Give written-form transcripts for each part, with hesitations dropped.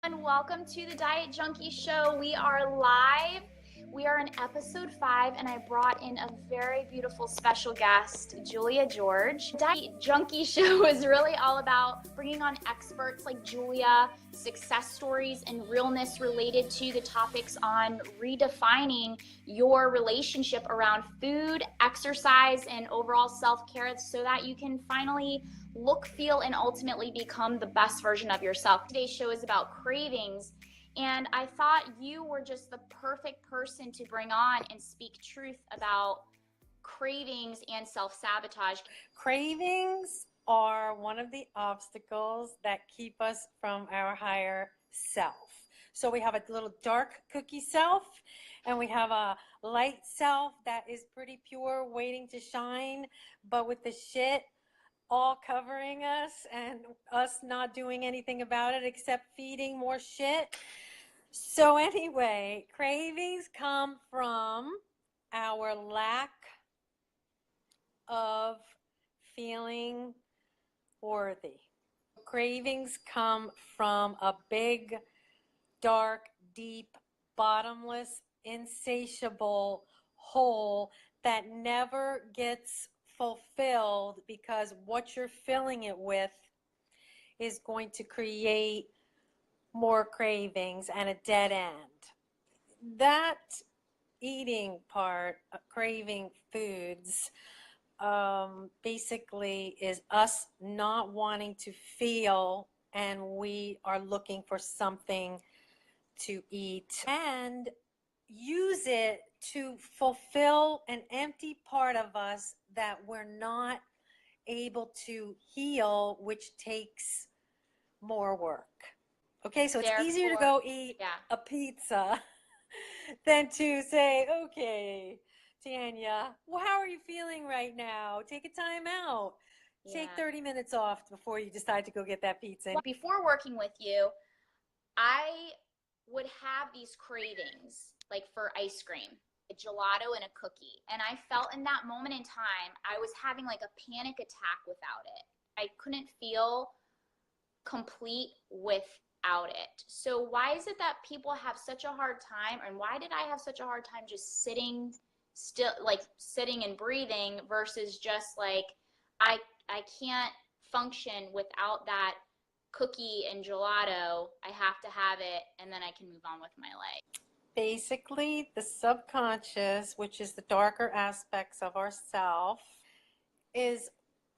And welcome to the Diet Junkie Show. We are live. We are in episode 5, and I brought in a very beautiful special guest, Julia George. Diet Junkie Show is really all about bringing on experts like Julia, success stories and realness related to the topics on redefining your relationship around food, exercise, and overall self-care so that you can finally look, feel, and ultimately become the best version of yourself. Today's show is about cravings, and I thought you were just the perfect person to bring on and speak truth about cravings and self-sabotage. Cravings are one of the obstacles that keep us from our higher self. So we have a little dark cookie self, and we have a light self that is pretty pure, waiting to shine, but with the shit all covering us and us not doing anything about it except feeding more shit. So anyway, cravings come from our lack of feeling worthy. Cravings come from a big, dark, deep, bottomless, insatiable hole that never gets fulfilled because what you're filling it with is going to create more cravings and a dead end. That eating part, craving foods, basically is us not wanting to feel, and we are looking for something to eat and use it to fulfill an empty part of us that we're not able to heal, which takes more work. Okay, so it's easier to go eat a pizza than to say, okay, Tanya, well, how are you feeling right now? Take a time out. Take 30 minutes off before you decide to go get that pizza. Before working with you, I would have these cravings, like for ice cream, a gelato, and a cookie. And I felt in that moment in time, I was having like a panic attack without it. I couldn't feel complete without it. So why is it that people have such a hard time, and why did I have such a hard time just sitting still, like sitting and breathing, versus just like, I can't function without that cookie and gelato. I have to have it, and then I can move on with my life. Basically, the subconscious, which is the darker aspects of ourself, is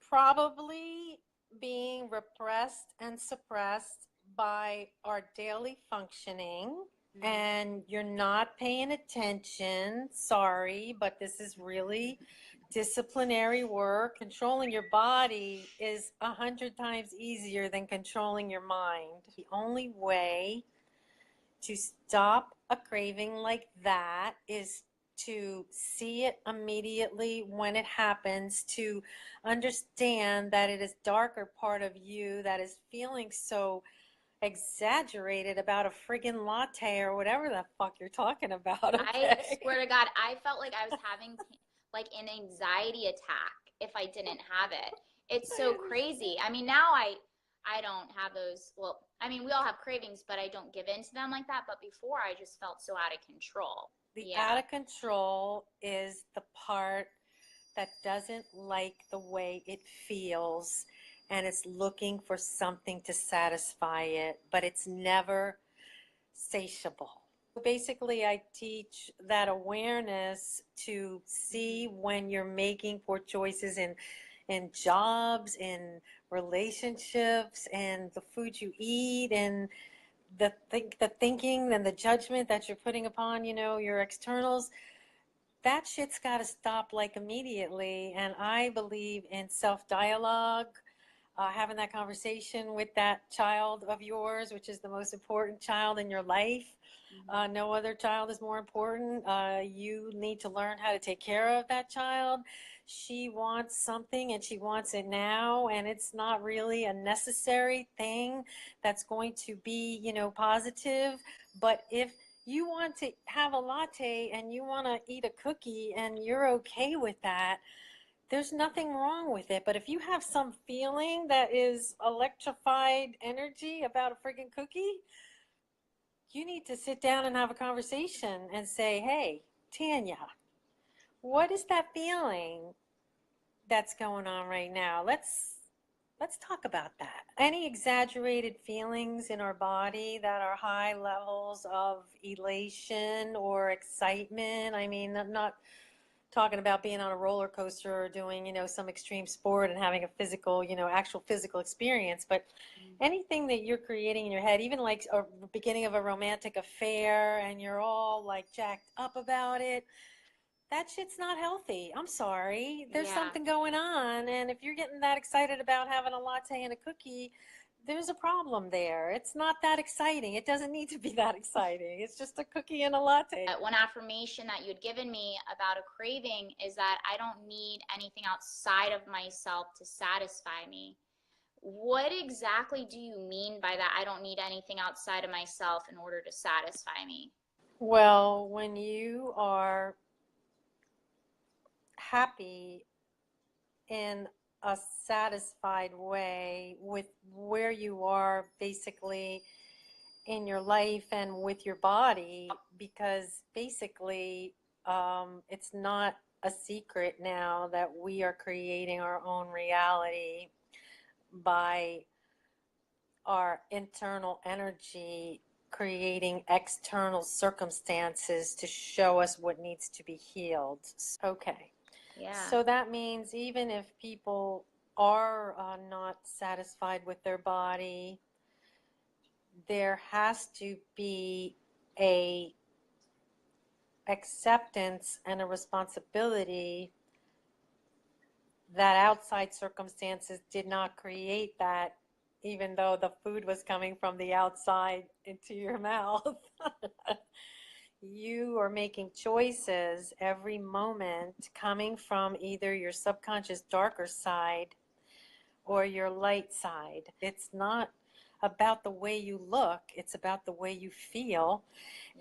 probably being repressed and suppressed by our daily functioning. And you're not paying attention. Sorry, but this is really disciplinary work. Controlling your body is 100 times easier than controlling your mind. The only way to stop a craving like that is to see it immediately when it happens, to understand that it is darker part of you that is feeling so exaggerated about a friggin' latte or whatever the fuck you're talking about. Okay? I swear to God, I felt like I was having like an anxiety attack if I didn't have it. It's so crazy. I mean, now I don't have those. Well, I mean, we all have cravings, but I don't give in to them like that. But before, I just felt so out of control. The out of control is the part that doesn't like the way it feels, and it's looking for something to satisfy it, but it's never satiable. Basically, I teach that awareness to see when you're making poor choices in jobs, in relationships, and the food you eat, and the thinking and the judgment that you're putting upon, your externals. That shit's got to stop like immediately. And I believe in self-dialogue, having that conversation with that child of yours, which is the most important child in your life. No other child is more important. You need to learn how to take care of that child. She wants something and she wants it now, and it's not really a necessary thing that's going to be, positive. But if you want to have a latte and you want to eat a cookie and you're okay with that, there's nothing wrong with it. But if you have some feeling that is electrified energy about a friggin' cookie, you need to sit down and have a conversation and say, hey, Tanya, what is that feeling that's going on right now? Let's talk about that. Any exaggerated feelings in our body that are high levels of elation or excitement? I mean, I'm not talking about being on a roller coaster or doing, some extreme sport and having a physical, actual physical experience, but anything that you're creating in your head, even like a beginning of a romantic affair and you're all like jacked up about it, that shit's not healthy. I'm sorry. There's Yeah. something going on. And if you're getting that excited about having a latte and a cookie, there's a problem there. It's not that exciting. It doesn't need to be that exciting. It's just a cookie and a latte. One affirmation that you'd given me about a craving is that I don't need anything outside of myself to satisfy me. What exactly do you mean by that? I don't need anything outside of myself in order to satisfy me. Well, when you are happy in a satisfied way with where you are basically in your life and with your body, because basically it's not a secret now that we are creating our own reality by our internal energy creating external circumstances to show us what needs to be healed. Okay. Yeah. So that means even if people are not satisfied with their body, there has to be a acceptance and a responsibility that outside circumstances did not create that, even though the food was coming from the outside into your mouth. You are making choices every moment coming from either your subconscious darker side or your light side. It's not about the way you look, it's about the way you feel.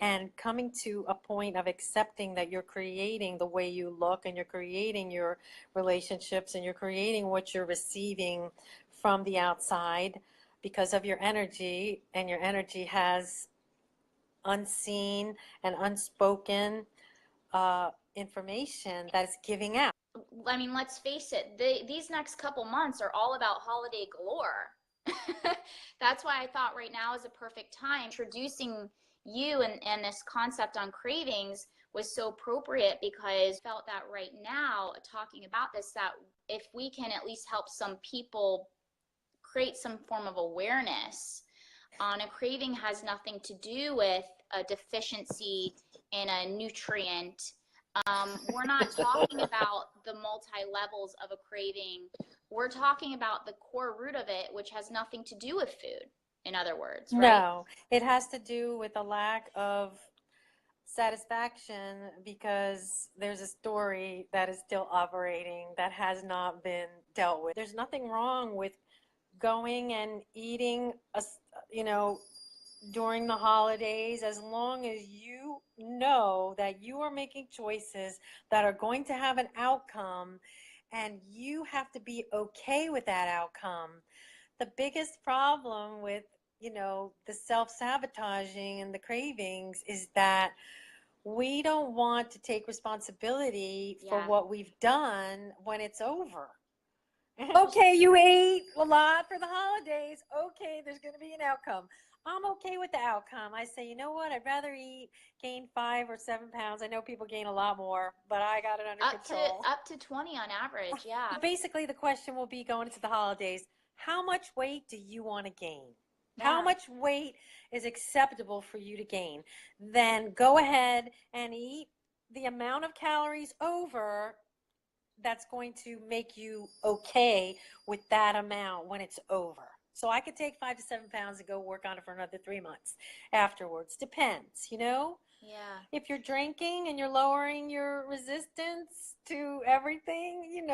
And coming to a point of accepting that you're creating the way you look and you're creating your relationships and you're creating what you're receiving from the outside because of your energy, and your energy has unseen and unspoken information that it's giving out. I mean, let's face it, these next couple months are all about holiday galore. That's why I thought right now is a perfect time. Introducing you and this concept on cravings was so appropriate, because I felt that right now, talking about this, that if we can at least help some people create some form of awareness on a craving has nothing to do with a deficiency in a nutrient. We're not talking about the multi-levels of a craving. We're talking about the core root of it, which has nothing to do with food, in other words, right? No, it has to do with a lack of satisfaction because there's a story that is still operating that has not been dealt with. There's nothing wrong with going and eating, during the holidays, as long as you know that you are making choices that are going to have an outcome and you have to be okay with that outcome. The biggest problem with, the self-sabotaging and the cravings is that we don't want to take responsibility for what we've done when it's over. Okay, you ate a lot for the holidays. Okay, there's going to be an outcome. I'm okay with the outcome. I say, you know what? I'd rather gain 5 or 7 pounds. I know people gain a lot more, but I got it under control. Up to 20 on average, yeah. Basically, the question will be going into the holidays, how much weight do you want to gain? How much weight is acceptable for you to gain? Then go ahead and eat the amount of calories over that's going to make you okay with that amount when it's over. So I could take 5 to 7 pounds and go work on it for another 3 months afterwards. Depends, Yeah. If you're drinking and you're lowering your resistance to everything,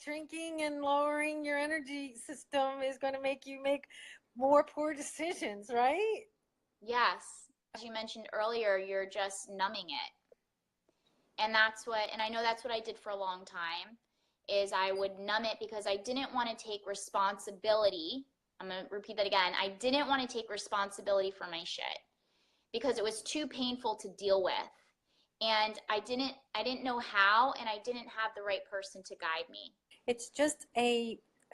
drinking and lowering your energy system is going to make you make more poor decisions, right? Yes. As you mentioned earlier, you're just numbing it. And I know that's what I did for a long time, is I would numb it because I didn't want to take responsibility. I'm going to repeat that again. I didn't want to take responsibility for my shit. because it was too painful to deal with. And I didn't know how, and I didn't have the right person to guide me. It's just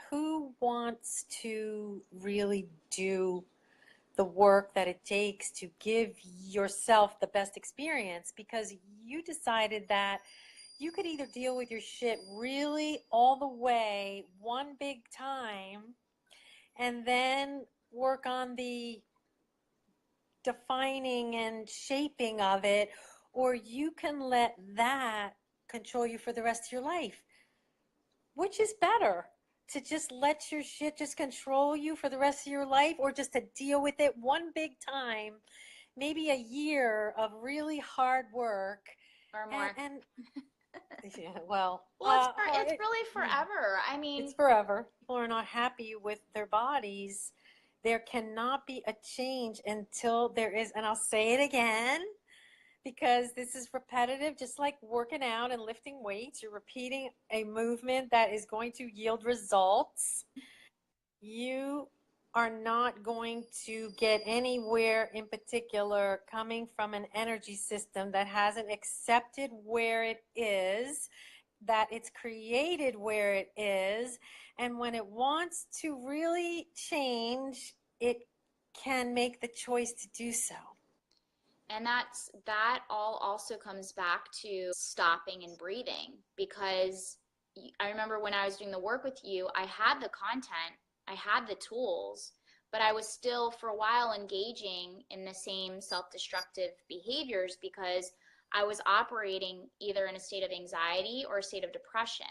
who wants to really do the work that it takes to give yourself the best experience, because you decided that you could either deal with your shit really all the way one big time and then work on the defining and shaping of it, or you can let that control you for the rest of your life. Which is better? To just let your shit just control you for the rest of your life, or just to deal with it one big time, maybe a year of really hard work Or more. and yeah, well, It's really forever. I mean, it's forever. People are not happy with their bodies. There cannot be a change until there is, and I'll say it again because this is repetitive, just like working out and lifting weights. You're repeating a movement that is going to yield results. You are not going to get anywhere in particular coming from an energy system that hasn't accepted where it is, that it's created where it is, and when it wants to really change, it can make the choice to do so. and that all also comes back to stopping and breathing, because I remember when I was doing the work with you, I had the content, I had the tools, but I was still for a while engaging in the same self-destructive behaviors because I was operating either in a state of anxiety or a state of depression.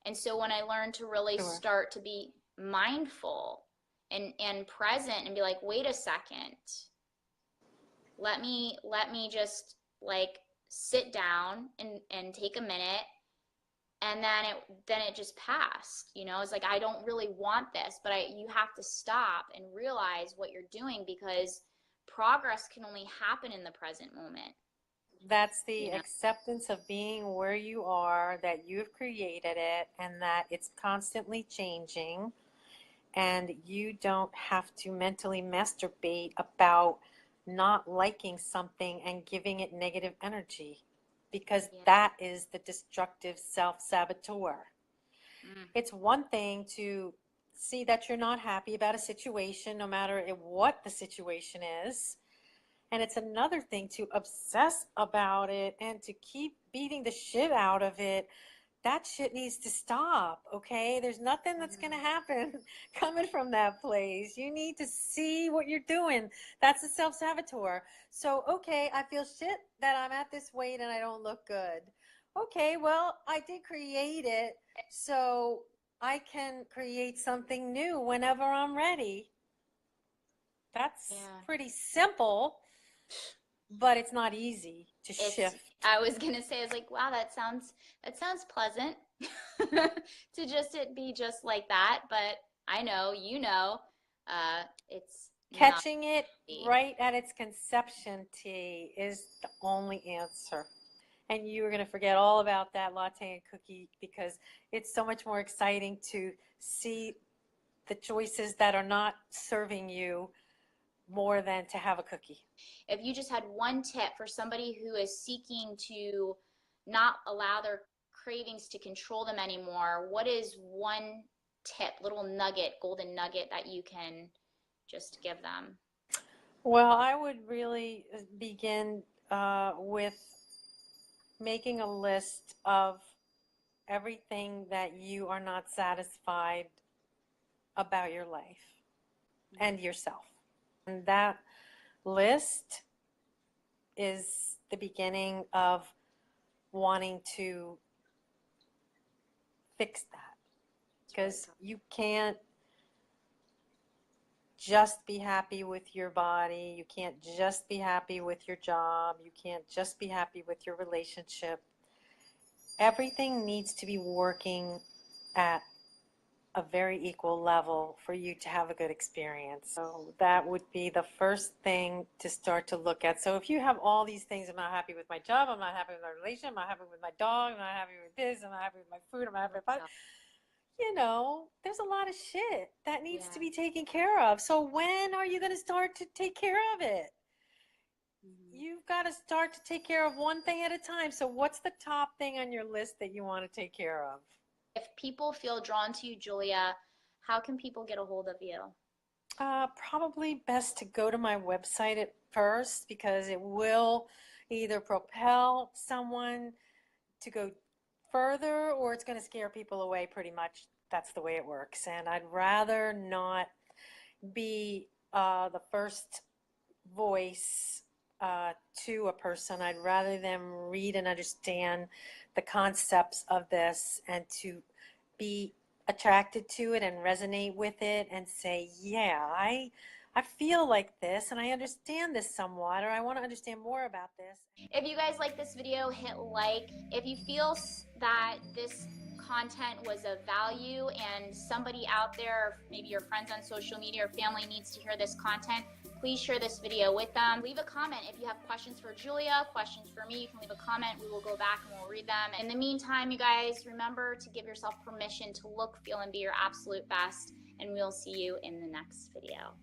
And so when I learned to really Sure. start to be mindful and present and be like, wait a second, let me just like sit down and take a minute, and then it just passed. It's like, I don't really want this, but you have to stop and realize what you're doing, because progress can only happen in the present moment. That's the acceptance of being where you are, that you've created it, and that it's constantly changing. And you don't have to mentally masturbate about not liking something and giving it negative energy, because that is the destructive self-saboteur. It's one thing to see that you're not happy about a situation, no matter what the situation is. And it's another thing to obsess about it and to keep beating the shit out of it. That shit needs to stop, okay? There's nothing that's going to happen coming from that place. You need to see what you're doing. That's a self-saboteur. So, okay, I feel shit that I'm at this weight and I don't look good. Okay, well, I did create it, so I can create something new whenever I'm ready. That's pretty simple, but it's not easy to shift. I was gonna say, I was like, wow, that sounds pleasant to just it be just like that. But I know, it's Catching it right at its conception, T, is the only answer. And you are going to forget all about that latte and cookie, because it's so much more exciting to see the choices that are not serving you more than to have a cookie. If you just had one tip for somebody who is seeking to not allow their cravings to control them anymore, what is one tip, little nugget, golden nugget, that you can just give them? Well, I would really begin with making a list of everything that you are not satisfied about your life and yourself. And that list is the beginning of wanting to fix that, because you can't just be happy with your body. You can't just be happy with your job. You can't just be happy with your relationship. Everything needs to be working at a very equal level for you to have a good experience. So that would be the first thing to start to look at. So if you have all these things, I'm not happy with my job, I'm not happy with my relationship, I'm not happy with my dog, I'm not happy with this, I'm not happy with my food, I'm not happy with my, there's a lot of shit that needs to be taken care of. So when are you going to start to take care of it? got to start to take care of one thing at a time. So what's the top thing on your list that you want to take care of? If people feel drawn to you, Julia, how can people get a hold of you? Probably best to go to my website at first, because it will either propel someone to go further, or it's going to scare people away. Pretty much that's the way it works. And I'd rather not be the first voice to a person. I'd rather them read and understand the concepts of this, and to be attracted to it and resonate with it and say, yeah, I feel like this and I understand this somewhat, or I want to understand more about this. If you guys like this video, hit like. If you feel that this content was of value and somebody out there, maybe your friends on social media or family, needs to hear this content, please share this video with them. Leave a comment if you have questions for Julia, questions for me. You can leave a comment. We will go back and we'll read them. In the meantime, you guys, remember to give yourself permission to look, feel, and be your absolute best. And we'll see you in the next video.